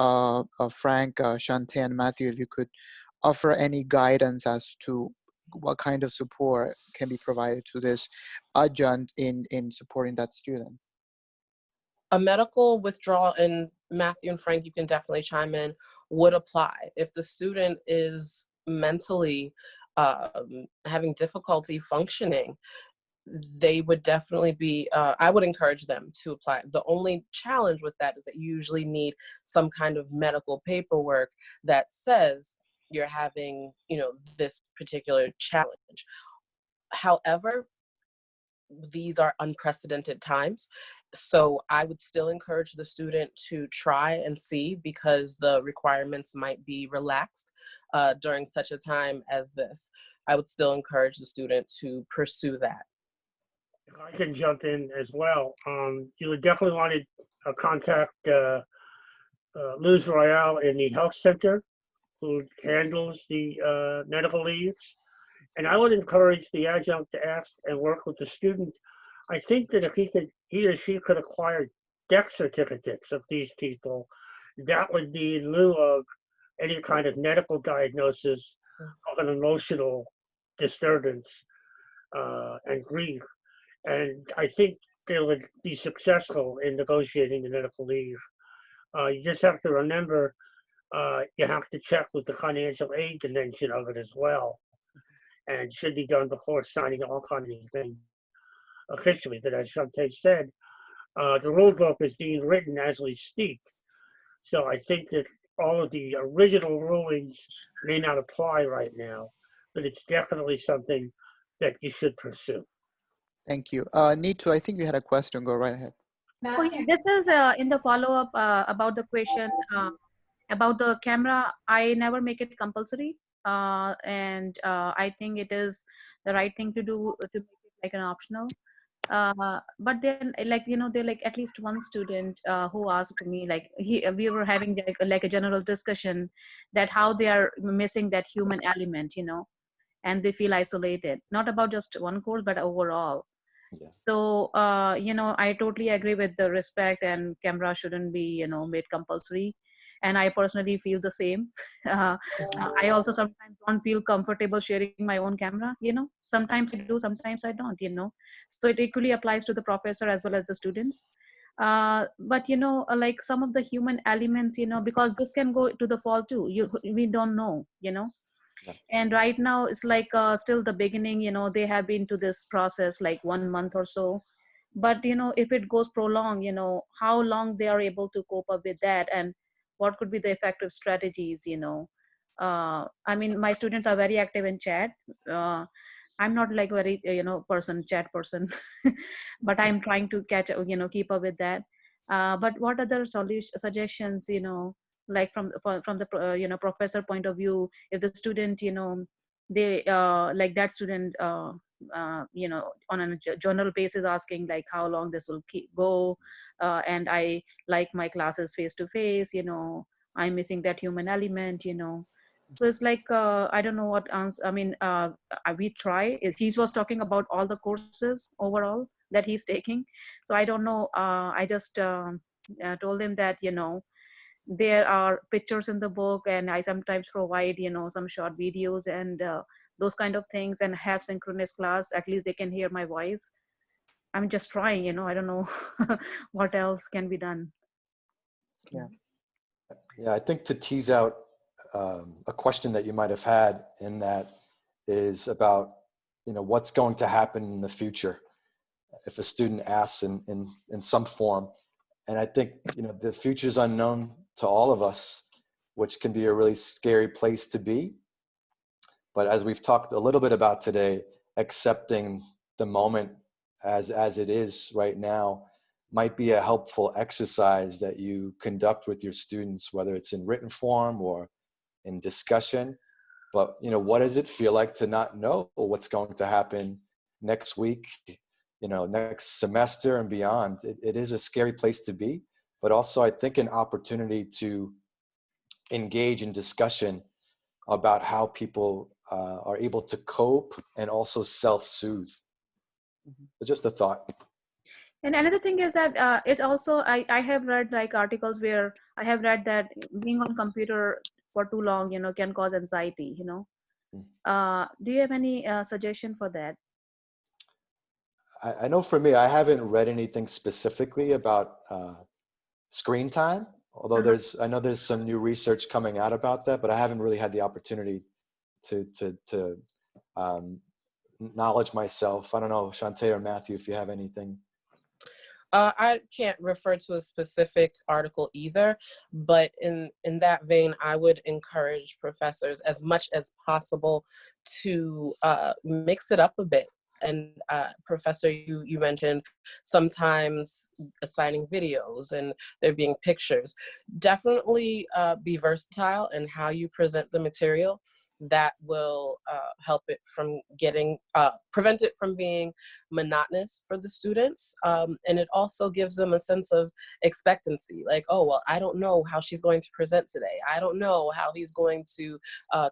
Speaker 1: Frank, Shantae, and Matthew, if you could offer any guidance as to what kind of support can be provided to this adjunct in supporting that student.
Speaker 5: A medical withdrawal, and Matthew and Frank, you can definitely chime in, would apply. If the student is mentally having difficulty functioning, they would definitely be, I would encourage them to apply. The only challenge with that is that you usually need some kind of medical paperwork that says you're having, this particular challenge. However, these are unprecedented times. So I would still encourage the student to try and see, because the requirements might be relaxed during such a time as this. I would still encourage the student to pursue that.
Speaker 4: If I can jump in as well, you would definitely want to contact Luz Royale in the health center, who handles the medical leaves. And I would encourage the adjunct to ask and work with the student. I think that if he or she could acquire death certificates of these people, that would be in lieu of any kind of medical diagnosis of an emotional disturbance and grief. And I think they would be successful in negotiating the medical leave. You just have to remember, you have to check with the financial aid dimension of it as well, and should be done before signing all kinds of things officially. But as Shante said, the rule book is being written as we speak. So I think that all of the original rulings may not apply right now, but it's definitely something that you should pursue.
Speaker 1: Thank you. Neetu, I think you had a question. Go right ahead.
Speaker 2: Oh, yeah, this is in the follow-up about the question about the camera. I never make it compulsory, and I think it is the right thing to do to make it like an optional. But then, like, you know, they're like at least one student who asked me, like, we were having like a general discussion that how they are missing that human element, you know, and they feel isolated, not about just one course, but overall.
Speaker 3: Yeah.
Speaker 2: So, you know, I totally agree with the respect, and camera shouldn't be, you know, made compulsory. And I personally feel the same. I also sometimes don't feel comfortable sharing my own camera, you know. Sometimes I do, sometimes I don't, you know. So it equally applies to the professor as well as the students. But, you know, like some of the human elements, you know, because this can go to the fall too. We don't know, you know. And right now it's like still the beginning, you know, they have been to this process like 1 month or so. But, you know, if it goes prolonged, you know, how long they are able to cope up with that, and what could be the effective strategies, you know. I mean, my students are very active in chat. I'm not like very, you know, chat person, but I'm trying to catch, you know, keep up with that. But what other suggestions, you know, like from the you know, professor point of view, if the student, you know, they like that student you know, on a journal basis asking like how long this will go, and I like my classes face to face, you know, I'm missing that human element, you know. So it's like I don't know what answer. I mean, we try. He was talking about all the courses overall that he's taking, so I don't know. I just told him that, you know, there are pictures in the book, and I sometimes provide, you know, some short videos and those kind of things, and have synchronous class. At least they can hear my voice. I'm just trying, you know. I don't know what else can be done.
Speaker 3: Yeah, I think to tease out a question that you might have had in that is about, you know, what's going to happen in the future if a student asks in some form. And I think, you know, the future is unknown to all of us, which can be a really scary place to be. But as we've talked a little bit about today, accepting the moment as it is right now might be a helpful exercise that you conduct with your students, whether it's in written form or in discussion. But, you know, what does it feel like to not know what's going to happen next week, you know, next semester and beyond? It is a scary place to be, but also I think an opportunity to engage in discussion about how people are able to cope and also self-soothe. Just a thought.
Speaker 2: And another thing is that it also, I have read like articles where I have read that being on computer for too long, you know, can cause anxiety, you know. Do you have any suggestion for that?
Speaker 3: I know for me, I haven't read anything specifically about screen time, although I know there's some new research coming out about that, but I haven't really had the opportunity to knowledge myself. I don't know, Shante or Matthew, if you have anything.
Speaker 5: I can't refer to a specific article either, but in that vein, I would encourage professors as much as possible to mix it up a bit. And Professor, you mentioned sometimes assigning videos and there being pictures. Definitely be versatile in how you present the material. That will help it from getting, prevent it from being monotonous for the students. And it also gives them a sense of expectancy, like, oh, well, I don't know how she's going to present today. I don't know how he's going to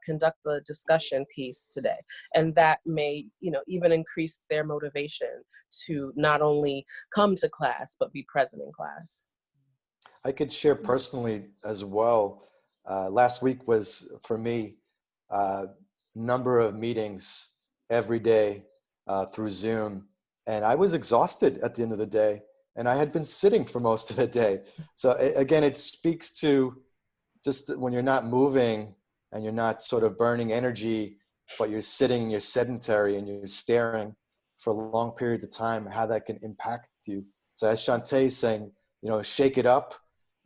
Speaker 5: conduct the discussion piece today. And that may, even increase their motivation to not only come to class, but be present in class.
Speaker 3: I could share personally as well. Last week was, for me, number of meetings every day through Zoom. And I was exhausted at the end of the day. And I had been sitting for most of the day. So again, it speaks to just when you're not moving and you're not sort of burning energy, but you're sitting, you're sedentary and you're staring for long periods of time, how that can impact you. So as Shantae is saying, shake it up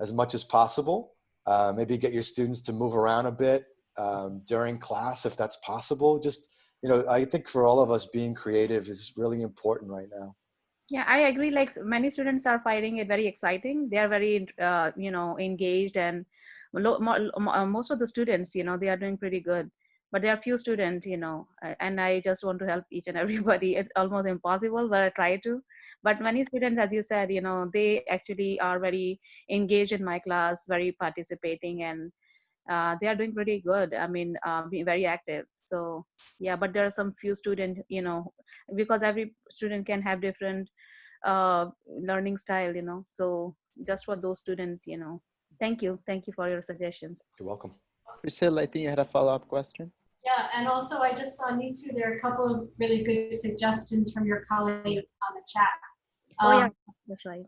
Speaker 3: as much as possible. Maybe get your students to move around a bit during class, if that's possible. Just, I think for all of us, being creative is really important right now.
Speaker 2: Yeah, I agree. Like many students are finding it very exciting. They are very, engaged, and most of the students, they are doing pretty good. But there are few students, and I just want to help each and everybody. It's almost impossible, but I try to. But many students, as you said, they actually are very engaged in my class, very participating, and they are doing pretty good. I mean, being very active. So yeah, but there are some few students, because every student can have different learning style, so just for those students, thank you for your suggestions.
Speaker 3: You're welcome.
Speaker 1: Priscilla, I think you had a follow-up question.
Speaker 6: Yeah, and also I just saw Me Too. There are a couple of really good suggestions from your colleagues on the chat.
Speaker 2: Oh yeah, that's right.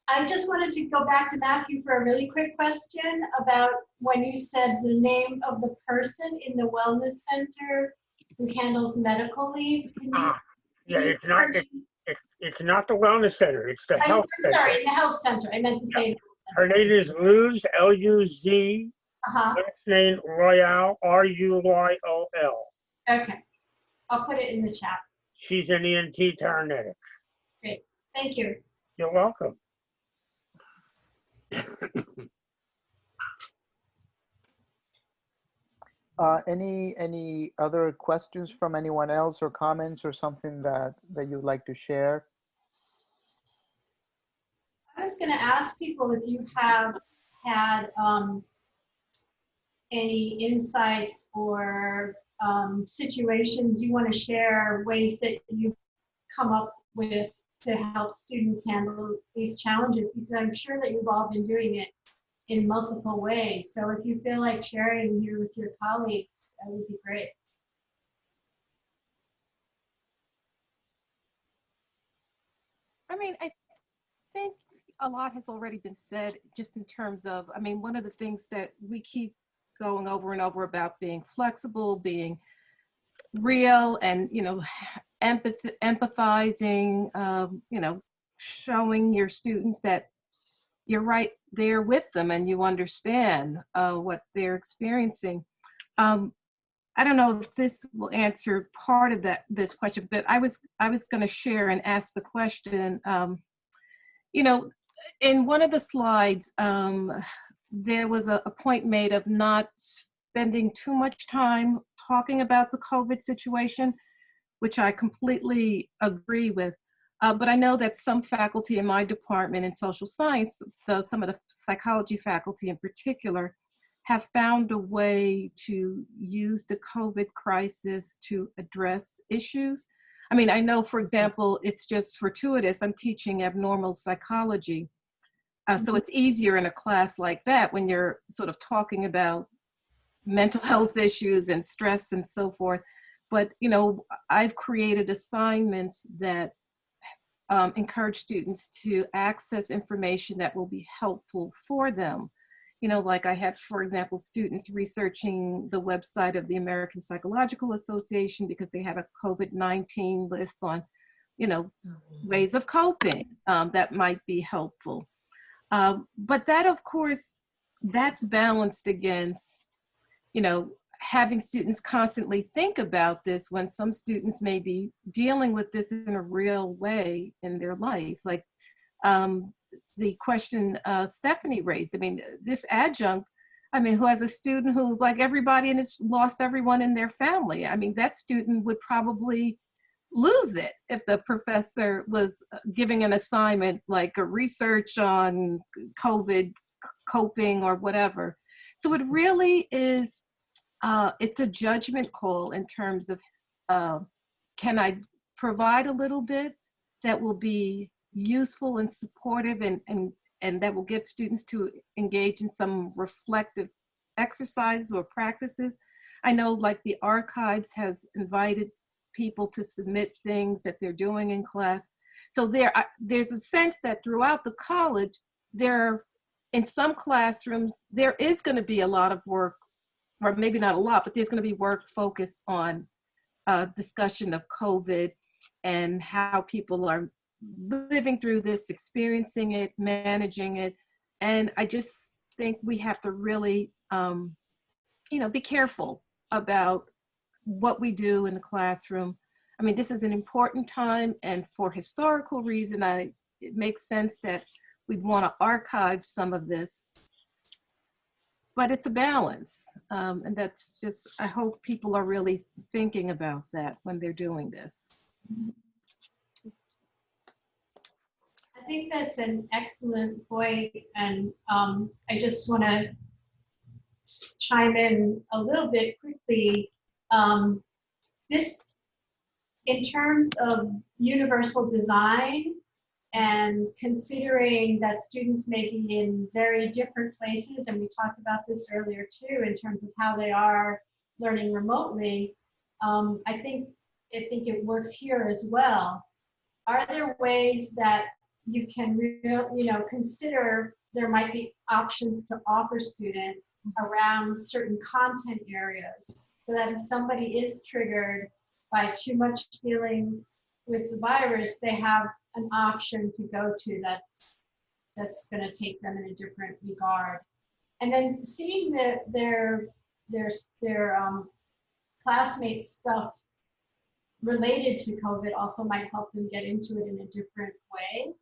Speaker 6: I just wanted to go back to Matthew for a really quick question about when you said the name of the person in the wellness center who handles medical leave. Can you
Speaker 4: Yeah, it's not the wellness center. It's the health
Speaker 6: I'm
Speaker 4: center.
Speaker 6: sorry, in the health center. I meant to say health
Speaker 4: Her
Speaker 6: center.
Speaker 4: name is Luz, L-U-Z.
Speaker 6: Uh-huh.
Speaker 4: Last name Royal, R-U-Y-O-L.
Speaker 6: Okay. I'll put it in the chat.
Speaker 4: She's an ENT paramedic.
Speaker 6: Great. Thank you.
Speaker 4: You're welcome.
Speaker 1: Any other questions from anyone else, or comments, or something that you'd like to share?
Speaker 6: I was going to ask people if you have had any insights or situations you want to share, ways that you've come up with to help students handle these challenges, because I'm sure that you've all been doing it in multiple ways. So if you feel like sharing here with your colleagues, that would be great.
Speaker 7: I mean, I think a lot has already been said, just in terms of, I mean, one of the things that we keep going over and over about being flexible, being real, and, empathizing, showing your students that you're right there with them and you understand what they're experiencing. I don't know if this will answer part of this question, but I was going to share and ask the question. In one of the slides, there was a point made of not spending too much time talking about the COVID situation, which I completely agree with. But I know that some faculty in my department in social science, some of the psychology faculty in particular, have found a way to use the COVID crisis to address issues. I mean, I know, for example, it's just fortuitous. I'm teaching abnormal psychology. So it's easier in a class like that when you're sort of talking about mental health issues and stress and so forth. But, I've created assignments that encourage students to access information that will be helpful for them. Like I have, for example, students researching the website of the American Psychological Association because they have a COVID-19 list on, ways of coping that might be helpful. But that, of course, that's balanced against, having students constantly think about this when some students may be dealing with this in a real way in their life. Like the question Stephanie raised, I mean, this adjunct, I mean, who has a student who's like everybody and has lost everyone in their family. I mean, that student would probably lose it if the professor was giving an assignment like a research on COVID coping or whatever. So it really is, it's a judgment call in terms of, can I provide a little bit that will be useful and supportive and that will get students to engage in some reflective exercises or practices. I know like the archives has invited people to submit things that they're doing in class. So there's a sense that throughout the college, in some classrooms, there is going to be a lot of work, or maybe not a lot, but there's going to be work focused on discussion of COVID and how people are living through this, experiencing it, managing it. And I just think we have to really, be careful about what we do in the classroom. I mean, this is an important time, and for historical reason, it makes sense that we'd want to archive some of this, but it's a balance. And that's just, I hope people are really thinking about that when they're doing this.
Speaker 6: I think that's an excellent point, and I just want to chime in a little bit quickly. This, in terms of universal design and considering that students may be in very different places, and we talked about this earlier too, in terms of how they are learning remotely, I think it works here as well. Are there ways that you can consider there might be options to offer students around certain content areas, so that if somebody is triggered by too much dealing with the virus, they have an option to go to that's going to take them in a different regard. And then seeing their classmates' stuff related to COVID also might help them get into it in a different way.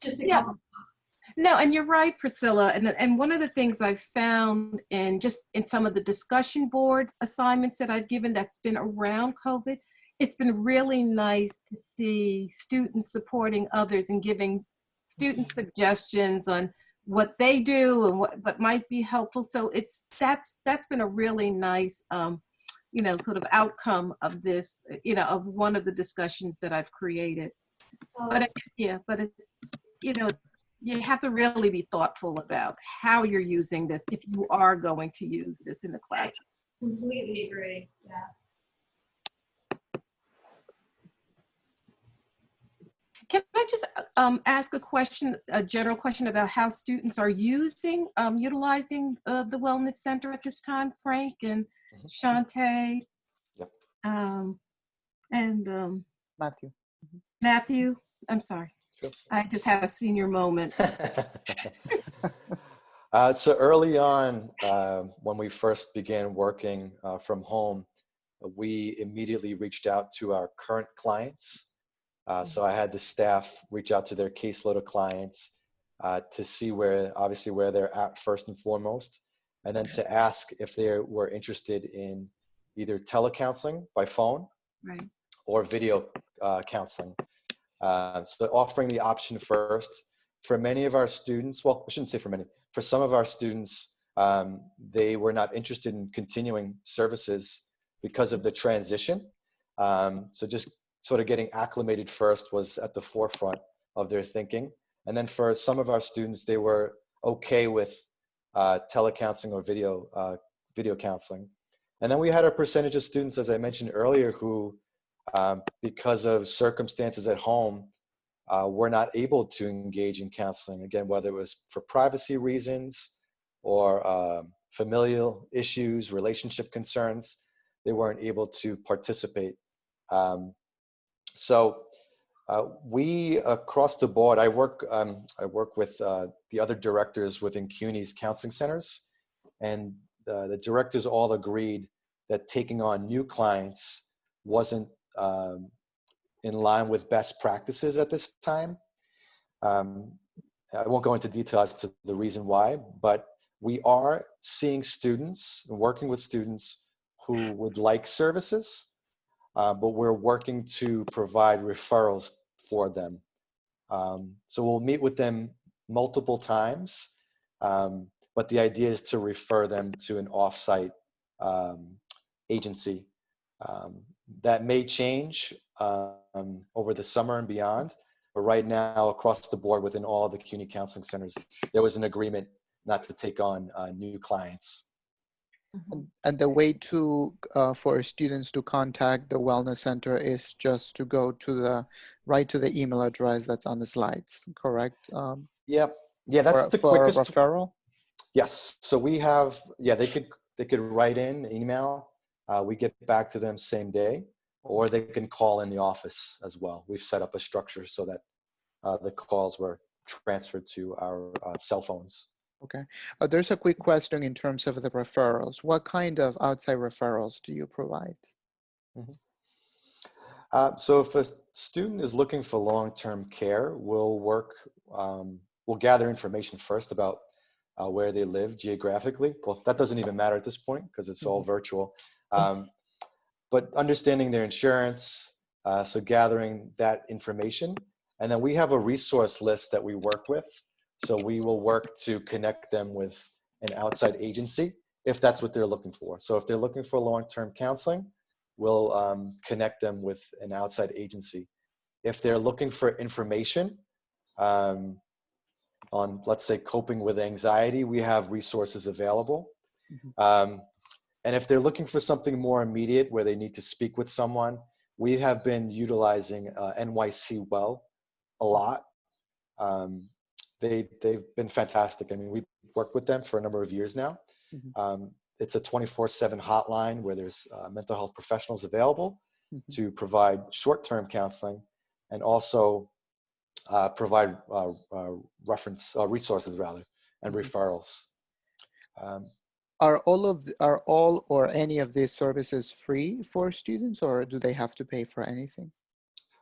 Speaker 6: Just a couple of thoughts.
Speaker 7: No, and you're right, Priscilla. And one of the things I've found in some of the discussion board assignments that I've given that's been around COVID, it's been really nice to see students supporting others and giving students suggestions on what they do and what might be helpful. So that's been a really nice, sort of outcome of this, of one of the discussions that I've created. But you have to really be thoughtful about how you're using this if you are going to use this in the classroom.
Speaker 6: Completely agree. Yeah.
Speaker 7: Can I just ask a general question about how students are utilizing the Wellness Center at this time, Frank and Shante?
Speaker 3: Yep.
Speaker 7: And
Speaker 1: Matthew.
Speaker 7: Matthew, I'm sorry.
Speaker 3: Sure.
Speaker 7: I just had a senior moment.
Speaker 3: So early on, when we first began working from home, we immediately reached out to our current clients. So I had the staff reach out to their caseload of clients to see where they're at first and foremost, and then to ask if they were interested in either telecounseling by phone,
Speaker 7: Right.
Speaker 3: or video counseling. So offering the option first. For many of our students, well, I shouldn't say for many, for some of our students, they were not interested in continuing services because of the transition. So just sort of getting acclimated first was at the forefront of their thinking. And then for some of our students, they were okay with telecounseling or video counseling. And then we had a percentage of students, as I mentioned earlier, who because of circumstances at home, were not able to engage in counseling. Again, whether it was for privacy reasons or familial issues, relationship concerns, they weren't able to participate. So we, across the board, I work with the other directors within CUNY's counseling centers, and the directors all agreed that taking on new clients wasn't in line with best practices at this time. I won't go into detail as to the reason why, but we are seeing students and working with students who would like services, but we're working to provide referrals for them. So we'll meet with them multiple times, but the idea is to refer them to an off-site agency. That may change over the summer and beyond, but right now across the board within all the CUNY counseling centers, there was an agreement not to take on new clients.
Speaker 1: And the way to for students to contact the Wellness Center is just to go to the email address that's on the slides, correct?
Speaker 3: Yep. Yeah, that's the
Speaker 1: for a
Speaker 3: quickest
Speaker 1: referral.
Speaker 3: Yes. So we have, yeah, they could write in email. We get back to them same day, or they can call in the office as well. We've set up a structure so that the calls were transferred to our cell phones.
Speaker 1: Okay. There's a quick question in terms of the referrals. What kind of outside referrals do you provide?
Speaker 3: So if a student is looking for long-term care, we'll gather information first about where they live geographically. Well, that doesn't even matter at this point because it's all virtual. But understanding their insurance, so gathering that information. And then we have a resource list that we work with. So we will work to connect them with an outside agency if that's what they're looking for. So if they're looking for long-term counseling, we'll connect them with an outside agency. If they're looking for information on, let's say, coping with anxiety, we have resources available. And if they're looking for something more immediate where they need to speak with someone, we have been utilizing NYC Well a lot. They've been fantastic. I mean, we've worked with them for a number of years now. It's a 24/7 hotline where there's mental health professionals available to provide short-term counseling and also provide resources rather, and referrals.
Speaker 1: Are all or any of these services free for students, or do they have to pay for anything?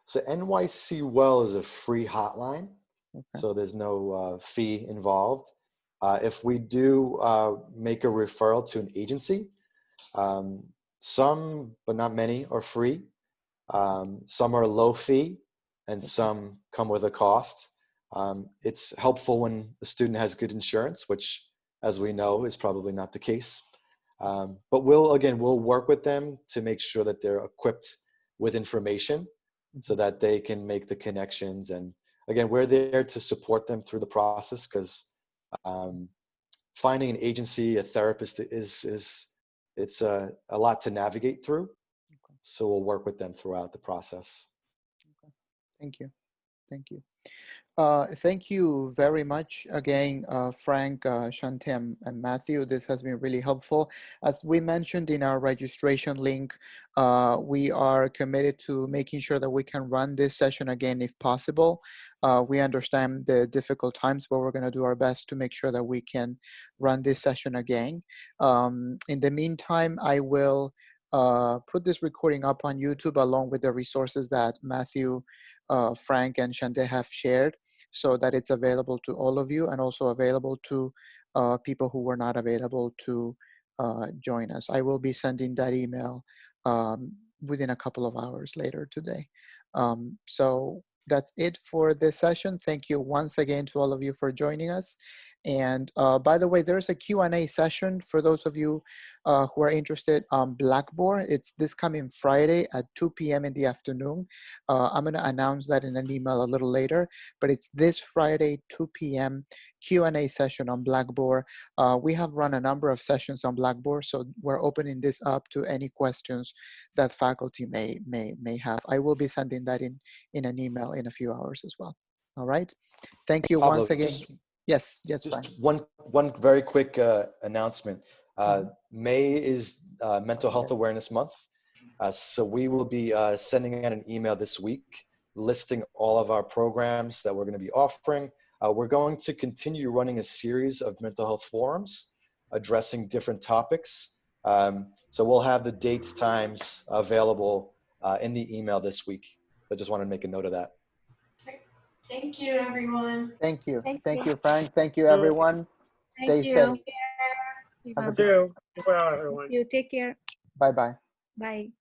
Speaker 3: So NYC Well is a free hotline.
Speaker 1: Okay.
Speaker 3: So there's no fee involved. If we do make a referral to an agency, some, but not many, are free. Some are low fee, and some come with a cost. It's helpful when the student has good insurance, which, as we know, is probably not the case. But we'll work with them to make sure that they're equipped with information so that they can make the connections. And again, we're there to support them through the process because finding an agency, a therapist it's a lot to navigate through. So we'll work with them throughout the process.
Speaker 1: Thank you. Thank you. Thank you very much again, Frank, Shantem, and Matthew. This has been really helpful. As we mentioned in our registration link, we are committed to making sure that we can run this session again if possible. We understand the difficult times, but we're going to do our best to make sure that we can run this session again. In the meantime, I will put this recording up on YouTube along with the resources that Matthew, Frank, and Shante have shared, so that it's available to all of you and also available to people who were not available to join us. I will be sending that email within a couple of hours later today. So that's it for this session. Thank you once again to all of you for joining us. And by the way, there's a Q&A session for those of you who are interested on Blackboard. It's this coming Friday at 2 p.m. in the afternoon. I'm going to announce that in an email a little later, but it's this Friday, 2 p.m. Q&A session on Blackboard. We have run a number of sessions on Blackboard, so we're opening this up to any questions that faculty may have. I will be sending that in an email in a few hours as well. All right. Thank you
Speaker 3: Pablo,
Speaker 1: once again. Yes, Frank.
Speaker 3: Just one very quick announcement. May is Mental Health Awareness Month. So we will be sending out an email this week listing all of our programs that we're going to be offering. We're going to continue running a series of mental health forums addressing different topics. So we'll have the dates, times available in the email this week. I just want to make a note of that.
Speaker 8: Thank you, everyone.
Speaker 1: Thank you.
Speaker 2: Thank
Speaker 1: Thank
Speaker 2: you.
Speaker 1: you, Frank. Thank you, everyone. Stay
Speaker 7: Thank
Speaker 1: safe.
Speaker 7: you.
Speaker 1: Have a
Speaker 4: You too. Be well, everyone.
Speaker 2: You take care.
Speaker 1: Bye-bye.
Speaker 2: Bye.